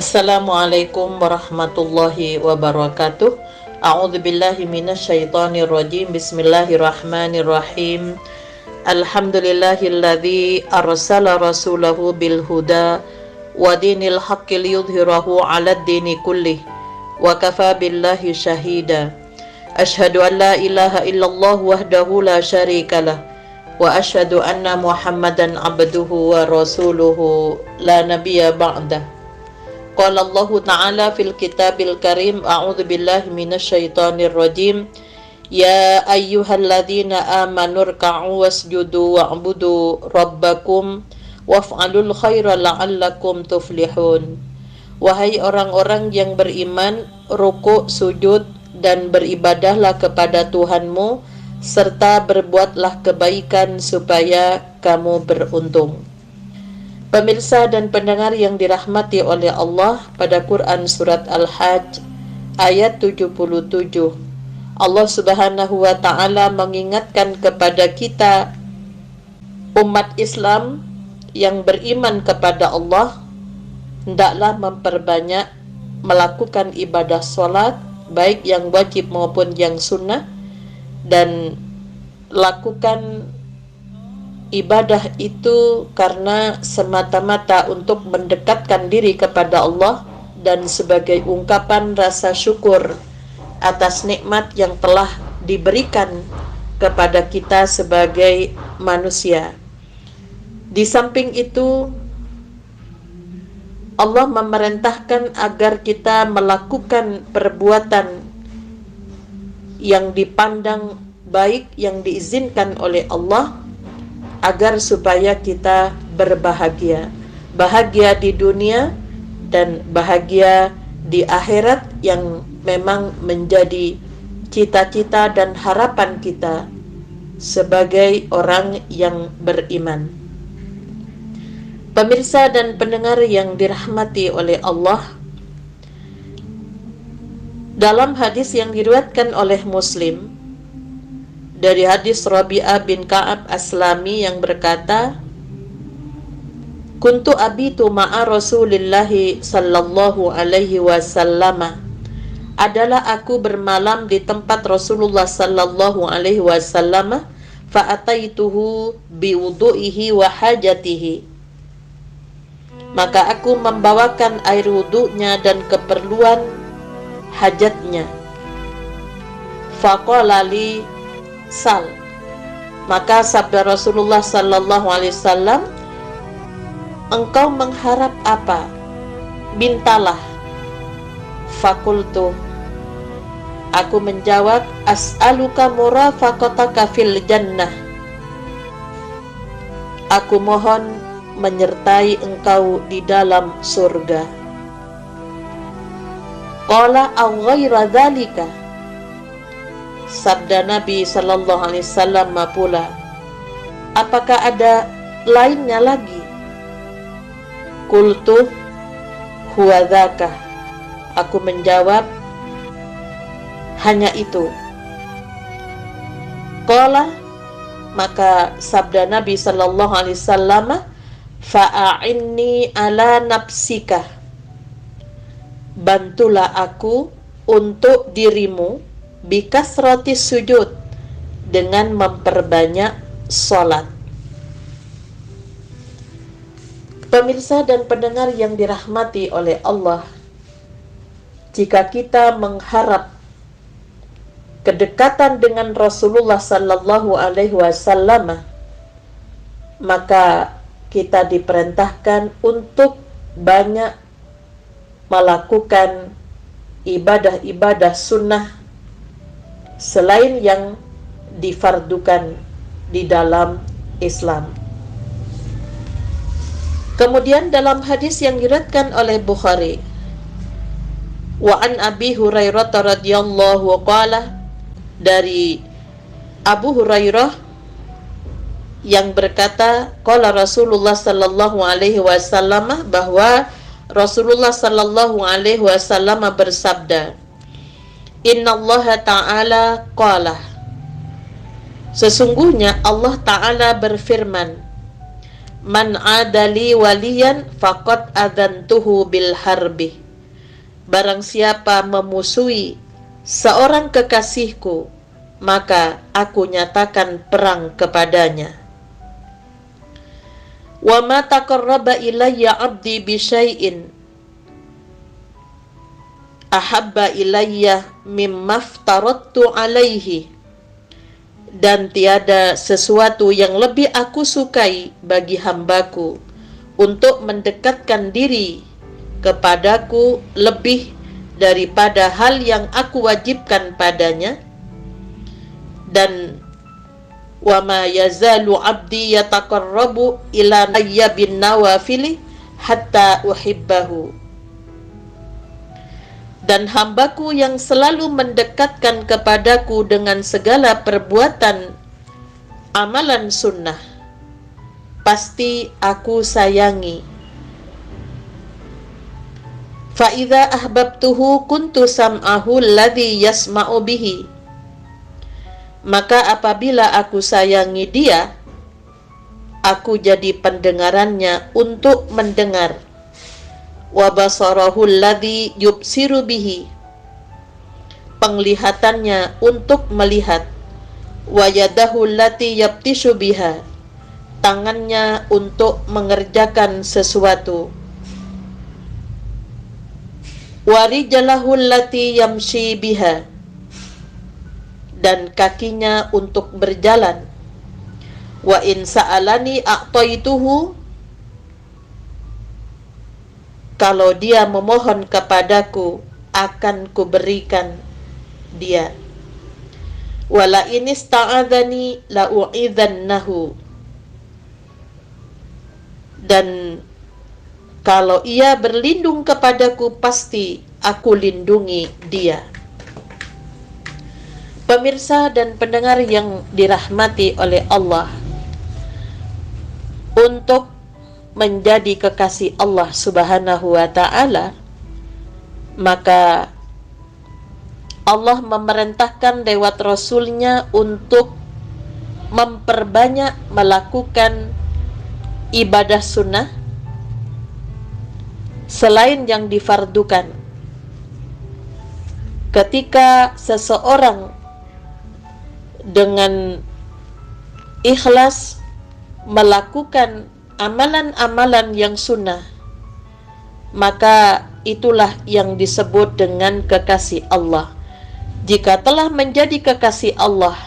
Assalamualaikum warahmatullahi wabarakatuh. A'udzu billahi minasyaitonir rajim. Bismillahirrahmanirrahim. Alhamdulillahilladzi arsala rasulahu bil huda wa dinil haqqi liyudhhirahu 'alad dini kullih wa kafa billahi syahida. Asyhadu an la ilaha illallah wahdahu la syarikalah wa asyhadu anna Muhammadan abduhu wa rasuluhu la nabiyya ba'dah. Qala Allah Ta'ala fil kitabil karim, a'udzu billahi minasyaitonir rajim. Ya ayyuhalladzina amanu rka'u wasjudu wa'budu rabbakum waf'alul khaira la'allakum tuflihun. Wahai orang-orang yang beriman, rukuk, sujud dan beribadahlah kepada Tuhanmu serta berbuatlah kebaikan supaya kamu beruntung. Pemirsa dan pendengar yang dirahmati oleh Allah, pada Quran surat Al-Hajj ayat 77, Allah Subhanahu wa Ta'ala mengingatkan kepada kita umat Islam yang beriman kepada Allah, hendaklah memperbanyak melakukan ibadah sholat, baik yang wajib maupun yang sunnah, dan lakukan ibadah itu karena semata-mata untuk mendekatkan diri kepada Allah dan sebagai ungkapan rasa syukur atas nikmat yang telah diberikan kepada kita sebagai manusia. Di samping itu, Allah memerintahkan agar kita melakukan perbuatan yang dipandang baik, yang diizinkan oleh Allah, agar supaya kita berbahagia, bahagia di dunia dan bahagia di akhirat, yang memang menjadi cita-cita dan harapan kita sebagai orang yang beriman. Pemirsa dan pendengar yang dirahmati oleh Allah, dalam hadis yang diriwayatkan oleh Muslim dari hadis Rabi'ah bin Ka'ab Aslami yang berkata, Kuntu abitu ma'a Rasulillahi sallallahu alaihi wasallam. Adalah aku bermalam di tempat Rasulullah sallallahu alaihi wasallam, fa'ataituhu biwudu'ihi wa hajatihi. Maka aku membawakan air wudunya dan keperluan hajatnya. Faqala li sal. Maka sabda Rasulullah sallallahu alaihi wasallam, engkau mengharap apa? Mintalah. Fakultu, aku menjawab, as'aluka murafaqataka fil jannah. Aku mohon menyertai engkau di dalam surga. Qala aw ghaira dzalika. Sabda Nabi sallallahu alaihi wasallam pula, apakah ada lainnya lagi? Qultu huwa dzaka. Aku menjawab, hanya itu. Qala, maka sabda Nabi sallallahu alaihi wasallam, fa'inni ala nafsika. Bantulah aku untuk dirimu bikasrati sujud, dengan memperbanyak sholat. Pemirsa dan pendengar yang dirahmati oleh Allah, jika kita mengharap kedekatan dengan Rasulullah sallallahu alaihi wasallam, maka kita diperintahkan untuk banyak melakukan ibadah-ibadah sunnah selain yang difardukan di dalam Islam. Kemudian dalam hadis yang diriwayatkan oleh Bukhari, wa an Abi Hurairah radhiyallahu qala, dari Abu Hurairah yang berkata, qala Rasulullah sallallahu alaihi wasallam, bahwa Rasulullah sallallahu alaihi wasallam bersabda, Innallaha ta'ala qala, sesungguhnya Allah Ta'ala berfirman, Man adali waliyan faqad adantuhu bil harbi. Barang siapa memusuhi seorang kekasihku, maka aku nyatakan perang kepadanya. Wa ma taqarraba ilayya 'abdi bi syai'in ahabba ilayya mimma aftaradtu alaihi. Dan tiada sesuatu yang lebih aku sukai bagi hambaku untuk mendekatkan diri kepadaku lebih daripada hal yang aku wajibkan padanya. Dan wa ma yazalu 'abdi yataqarrabu ila ayya bin nawafili hatta uhibbahu. Dan hambaku yang selalu mendekatkan kepadaku dengan segala perbuatan amalan sunnah, pasti aku sayangi. Fa idza ahbabtuhu kuntu sam'ahu alladhi yasma'u bihi. Maka apabila aku sayangi dia, aku jadi pendengarannya untuk mendengar. Wa basarahu alladhi yubsiru bihi. Penglihatannya untuk melihat. Wa yadahu allati yabtishu biha. Tangannya untuk mengerjakan sesuatu. Wa rijlahu allati yamshi biha. Dan kakinya untuk berjalan. Wa in sa'alani a'taituhu. Kalau dia memohon kepadaku, akan kuberikan dia. Wala in ista'adzani la'u'idhannahu. Dan kalau ia berlindung kepadaku, pasti aku lindungi dia. Pemirsa dan pendengar yang dirahmati oleh Allah, untuk menjadi kekasih Allah Subhanahu wa ta'ala, maka Allah memerintahkan lewat Rasulnya untuk memperbanyak melakukan ibadah sunnah selain yang difardukan. Ketika seseorang dengan ikhlas melakukan amalan-amalan yang sunnah, maka itulah yang disebut dengan kekasih Allah. Jika telah menjadi kekasih Allah,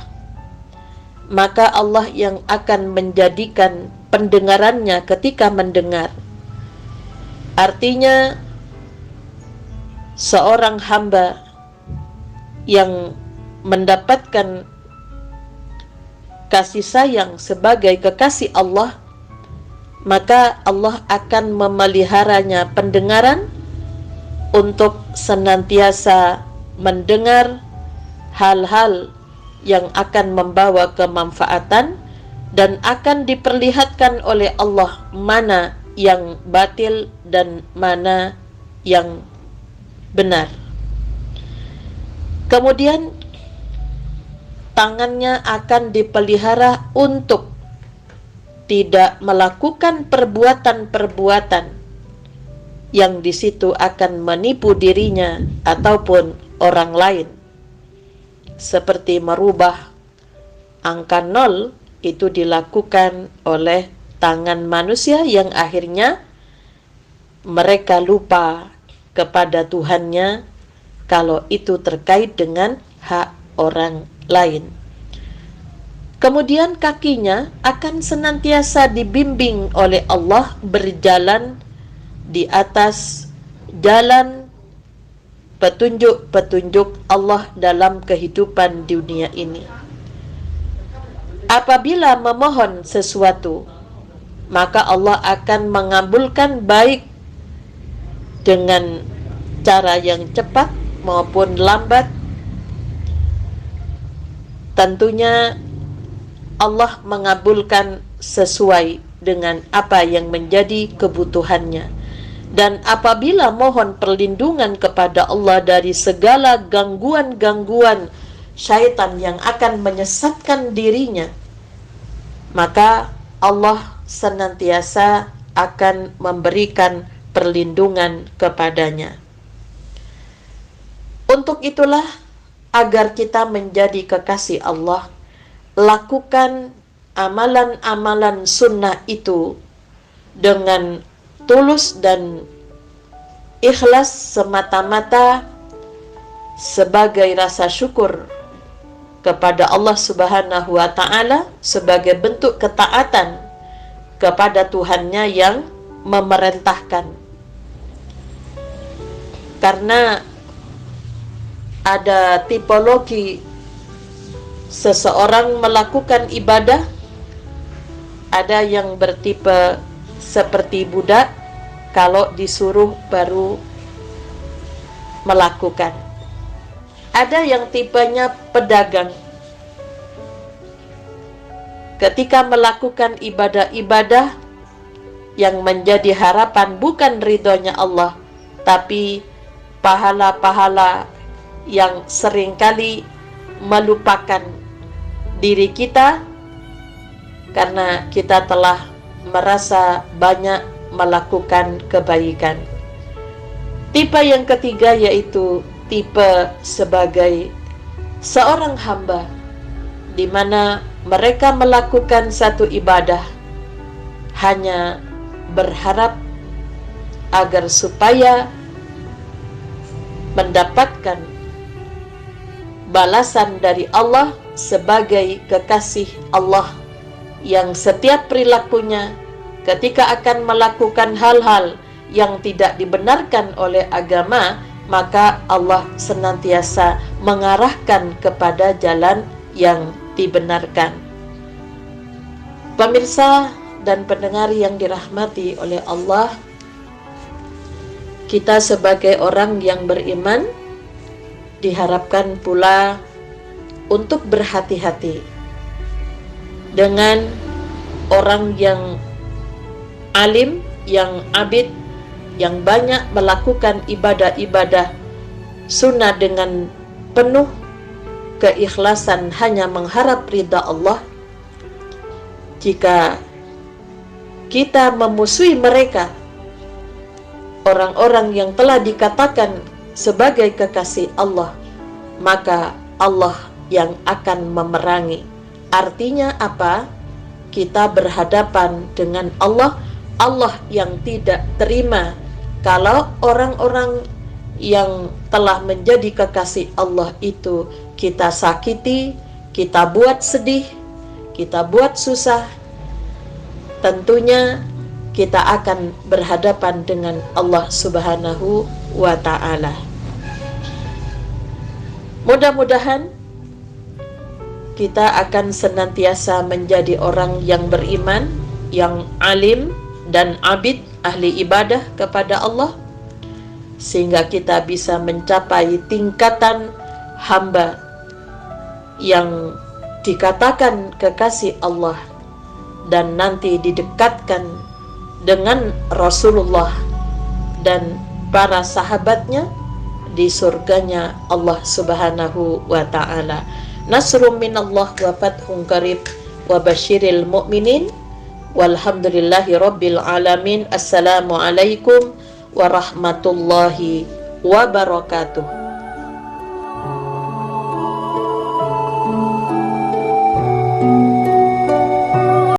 maka Allah yang akan menjadikan pendengarannya ketika mendengar. Artinya, seorang hamba yang mendapatkan kasih sayang sebagai kekasih Allah, maka Allah akan memeliharanya pendengaran untuk senantiasa mendengar hal-hal yang akan membawa kemanfaatan, dan akan diperlihatkan oleh Allah mana yang batil dan mana yang benar. Kemudian tangannya akan dipelihara untuk tidak melakukan perbuatan-perbuatan yang di situ akan menipu dirinya ataupun orang lain, seperti merubah angka 0. Itu dilakukan oleh tangan manusia yang akhirnya mereka lupa kepada Tuhannya kalau itu terkait dengan hak orang lain. Kemudian kakinya akan senantiasa dibimbing oleh Allah berjalan di atas jalan petunjuk-petunjuk Allah dalam kehidupan dunia ini. Apabila memohon sesuatu, maka Allah akan mengabulkan baik dengan cara yang cepat maupun lambat. Tentunya Allah mengabulkan sesuai dengan apa yang menjadi kebutuhannya. Dan apabila mohon perlindungan kepada Allah dari segala gangguan-gangguan syaitan yang akan menyesatkan dirinya, maka Allah senantiasa akan memberikan perlindungan kepadanya. Untuk itulah, agar kita menjadi kekasih Allah, lakukan amalan-amalan sunnah itu dengan tulus dan ikhlas semata-mata sebagai rasa syukur kepada Allah Subhanahu wa Ta'ala, sebagai bentuk ketaatan kepada Tuhannya yang memerintahkan. Karena ada tipologi seseorang melakukan ibadah, ada yang bertipe seperti budak, kalau disuruh baru melakukan. Ada yang tipenya pedagang, ketika melakukan ibadah-ibadah yang menjadi harapan bukan ridhonya Allah, tapi pahala-pahala yang seringkali melupakan diri kita karena kita telah merasa banyak melakukan kebaikan. Tipe yang ketiga yaitu tipe sebagai seorang hamba, di mana mereka melakukan satu ibadah hanya berharap agar supaya mendapatkan balasan dari Allah sebagai kekasih Allah yang setiap perilakunya ketika akan melakukan hal-hal yang tidak dibenarkan oleh agama, maka Allah senantiasa mengarahkan kepada jalan yang dibenarkan. Pemirsa dan pendengar yang dirahmati oleh Allah, kita sebagai orang yang beriman diharapkan pula untuk berhati-hati dengan orang yang alim, yang abid, yang banyak melakukan ibadah-ibadah sunnah dengan penuh keikhlasan hanya mengharap ridha Allah. Jika kita memusuhi mereka, orang-orang yang telah dikatakan sebagai kekasih Allah, maka Allah yang akan memerangi. Artinya apa? Kita berhadapan dengan Allah, Allah yang tidak terima kalau orang-orang yang telah menjadi kekasih Allah itu kita sakiti, kita buat sedih, kita buat susah. Tentunya kita akan berhadapan dengan Allah Subhanahu wa Ta'ala. Mudah-mudahan kita akan senantiasa menjadi orang yang beriman, yang alim dan abid, ahli ibadah kepada Allah, sehingga kita bisa mencapai tingkatan hamba yang dikatakan kekasih Allah dan nanti didekatkan dengan Rasulullah dan para sahabatnya di surganya Allah Subhanahu wa Ta'ala. Nasrum minallah wa fathun qarib wa basyiril mu'minin walhamdulillahi rabbil alamin. Assalamualaikum warahmatullahi wabarakatuh.